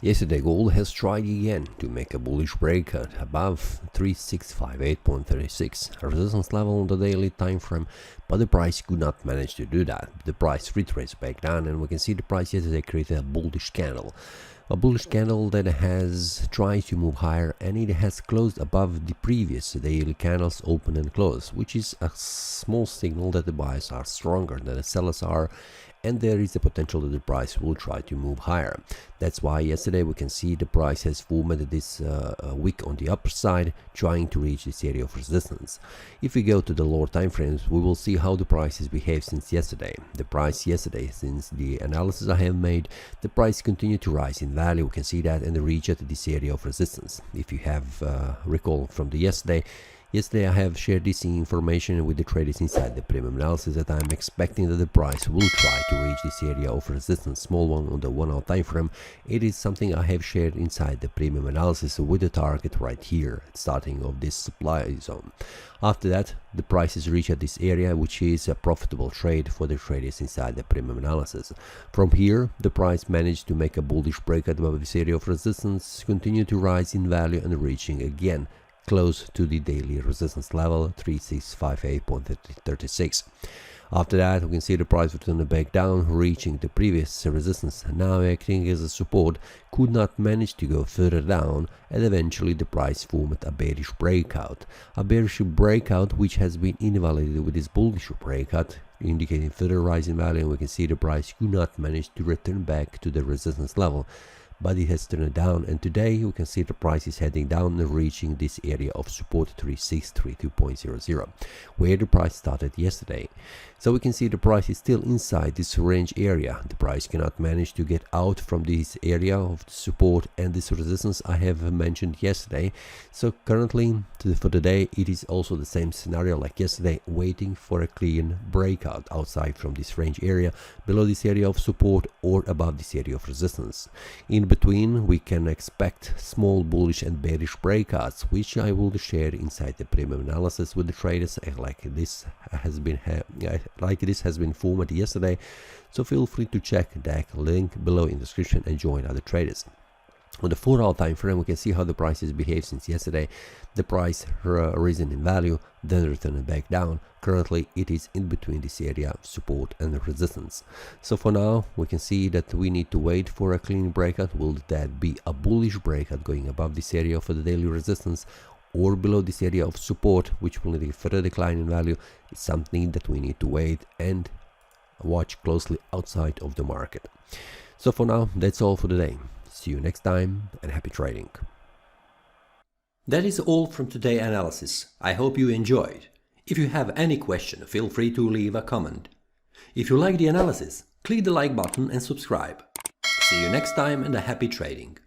Yesterday, gold has tried again to make a bullish breakout above 3658.36, a resistance level on the daily time frame, but the price could not manage to do that. The price retraced back down, and we can see the price yesterday created a bullish candle. A bullish candle that has tried to move higher, and it has closed above the previous daily candles open and close, which is a small signal that the buyers are stronger than the sellers are, and there is the potential that the price will try to move higher. That's why yesterday we can see the price has formed this wick on the upper side, trying to reach this area of resistance. If we go to the lower time frames, we will see how the price has behaved since yesterday. The price yesterday, since the analysis I have made, the price continued to rise in value. We can see that, and reach at this area of resistance. If you have recall from the yesterday I have shared this information with the traders inside the premium analysis that I'm expecting that the price will try to reach this area of resistance, small one on the 1 hour time frame. It is something I have shared inside the premium analysis with the target right here, starting of this supply zone. After that, the prices reach at this area, which is a profitable trade for the traders inside the premium analysis. From here, the price managed to make a bullish breakout above this area of resistance, continue to rise in value, and reaching again close to the daily resistance level 3658.36. After that, we can see the price return back down, reaching the previous resistance, now acting as a support, could not manage to go further down, and eventually the price formed a bearish breakout. A bearish breakout which has been invalidated with this bullish breakout, indicating further rise in value, and we can see the price could not manage to return back to the resistance level, but it has turned down, and today you can see the price is heading down and reaching this area of support 3632.00, where the price started yesterday. So we can see the price is still inside this range area. The price cannot manage to get out from this area of the support and this resistance I have mentioned yesterday. So currently for the day it is also the same scenario like yesterday, waiting for a clean breakout outside from this range area, below this area of support or above this area of resistance. In between we can expect small bullish and bearish breakouts, which I will share inside the premium analysis with the traders, like this has been formed yesterday. So feel free to check that link below in the description and join other traders. On the 4 hour time frame, we can see how the price has behaved since yesterday. The price risen in value, then returned back down. Currently it is in between this area of support and resistance. So for now we can see that we need to wait for a clean breakout. Will that be a bullish breakout going above this area for the daily resistance, or below this area of support, which will need a further decline in value? It's something that we need to wait and watch closely outside of the market. So for now, that's all for today. See you next time, and happy trading. That is all from today's analysis. I hope you enjoyed. If you have any question, feel free to leave a comment. If you like the analysis, click the like button and subscribe. See you next time, and a happy trading.